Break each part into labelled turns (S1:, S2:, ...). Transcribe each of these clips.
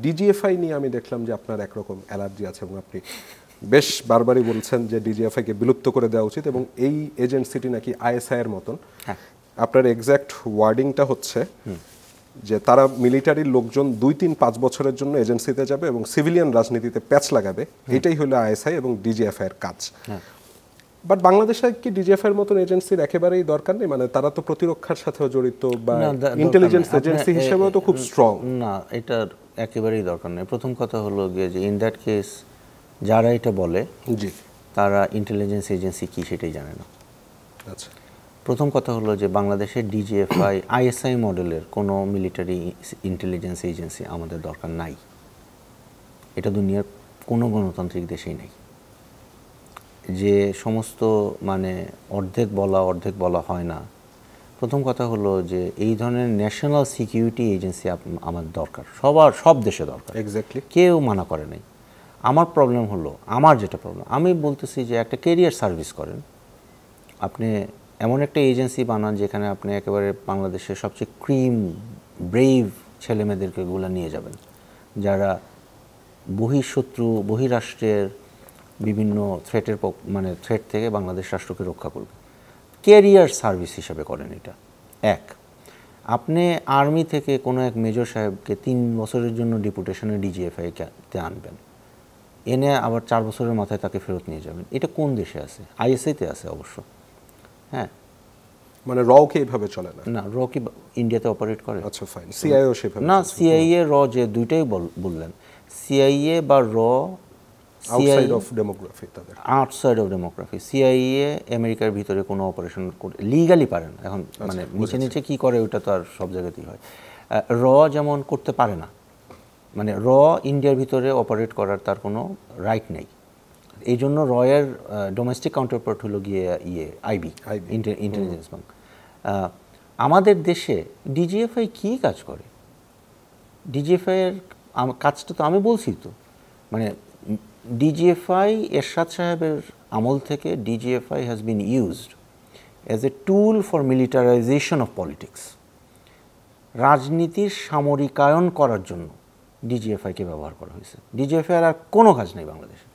S1: DGFI নিয়ে আমি দেখলাম যে আপনার একরকম অ্যালার্জি আছে এবং আপনি বেশ বারবারই বলছেন যে ডিজিএফআইকে বিলুপ্ত করে দেওয়া উচিত এবং এই এজেন্সিটি নাকি আইএসআই এর মতন। আপনার এক্স্যাক্ট ওয়ার্ডিংটা হচ্ছে যে তারা মিলিটারির লোকজন 2-3-5 বছরের জন্য এজেন্সিতে যাবে এবং সিভিলিয়ান রাজনীতিতে প্যাচ লাগাবে, এটাই হলো আইএসআই এবং ডিজিএফআই এর কাজ। বাট বাংলাদেশে কি ডিজিএফআই এর মতন এজেন্সির একেবারেই দরকার নেই? মানে তারা তো প্রতিরক্ষার সাথেও জড়িত বা ইন্টেলিজেন্স এজেন্সি হিসেবেও তো খুব স্ট্রং।
S2: না, এটার একেবারেই দরকার নেই। প্রথম কথা হলো গিয়ে যে ইন দ্যাট কেস যারা এটা বলে তারা ইন্টেলিজেন্স এজেন্সি কি সেটাই জানে না।
S1: আচ্ছা,
S2: প্রথম কথা হলো যে বাংলাদেশের ডিজিএফআই আইএসআই মডেলের কোনো মিলিটারি ইন্টেলিজেন্স এজেন্সি আমাদের দরকার নাই। এটা দুনিয়ার কোনো গণতান্ত্রিক দেশেই নেই। যে সমস্ত মানে অর্ধেক বলা হয় না। প্রথম কথা হলো যে এই ধরনের ন্যাশনাল সিকিউরিটি এজেন্সি আমার দরকার, সব দেশে দরকার।
S1: এক্স্যাক্টলি,
S2: কেউ মানা করে নাই। আমার প্রবলেম হলো, আমার যেটা প্রবলেম, আমি বলতেছি যে একটা ক্যারিয়ার সার্ভিস করেন আপনি, এমন একটা এজেন্সি বানান যেখানে আপনি একেবারে বাংলাদেশের সবচেয়ে ক্রিম ব্রেভ ছেলেমেয়েদেরকে এগুলো নিয়ে যাবেন, যারা বহিরাষ্ট্রের বিভিন্ন থ্রেট থেকে বাংলাদেশ রাষ্ট্রকে রক্ষা করবে। ক্যারিয়ার সার্ভিস হিসাবে করেন এটা। এক, আপনি আর্মি থেকে কোনো এক মেজর সাহেবকে 3 বছরের জন্য ডিপুটেশনে ডিজিএফআইতে আনবেন, এনে আবার 4 বছরের মাথায় তাকে ফেরত নিয়ে যাবেন। এটা কোন দেশে আছে? আইএসআইতে আছে অবশ্য। হ্যাঁ,
S1: মানে র কি এইভাবে চলে না?
S2: না, র কি ইন্ডিয়াতে অপারেট করে?
S1: আচ্ছা, ফাইন। সিআইও সেভাবে
S2: না, সিআইএ র যে দুইটাই বললেন, সিআইএ বা র
S1: আউটসাইড অফ ডেমোগ্রাফি, তাদের
S2: আউটসাইড অফ ডেমোগ্রাফি। সিআইএ আমেরিকার ভিতরে কোনো অপারেশন লিগালি পারে না। এখন মানে নিচে কি করে ওটা তো আর সব জায়গাতেই হয়। র যেমন করতে পারে না, মানে র ইন্ডিয়ার ভিতরে অপারেট করার তার কোনো রাইট নেই। এই জন্য রয়ের ডোমেস্টিক কাউন্টারপার্ট হলো গিয়ে আইবি, ইন্টেলিজেন্স ব্যাংক। আমাদের দেশে ডিজিএফআই কি কাজ করে? ডিজিএফআই এর কাজটা তো আমি বলছি তো, মানে ডিজিএফআই এরশাদ সাহেবের আমল থেকে DGFI has been used as a tool for militarization of politics. রাজনীতির সামরিকায়ন করার জন্য ডিজিএফআইকে ব্যবহার করা হয়েছে। ডিজিএফআই আর কোনো কাজ নেই বাংলাদেশে।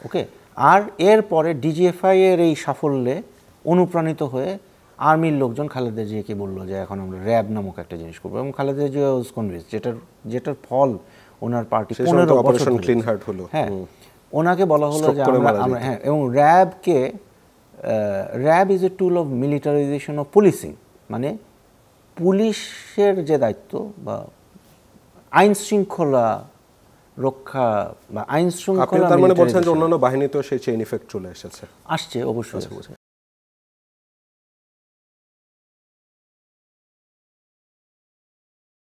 S2: ওকে, আর এরপরে ডিজিএফআই এর এই সাফল্যে অনুপ্রাণিত হয়ে আর্মির লোকজন খালেদা জিয়াকে বললো যে এখন আমরা র্যাব নামক একটা জিনিস করবো, এবং খালেদা জিয়া ওয়াজ কনভিন্স, যেটার ফল ওনার পার্টি 15 বছর
S1: ক্লিন হার্ট হলো।
S2: হ্যাঁ, ওনাকে বলা হলো যে আমরা হ্যাঁ, এবং RAB is a tool of militarization of policing, মানে পুলিশের যে দায়িত্ব বা আইন শৃঙ্খলা রক্ষা বা আইন শৃঙ্খলা,
S1: তার মানে বলছেন যে অন্যান্য বাহিনীতেও সেই চেইন ইফেক্ট চলে আসছে,
S2: অবশ্যই।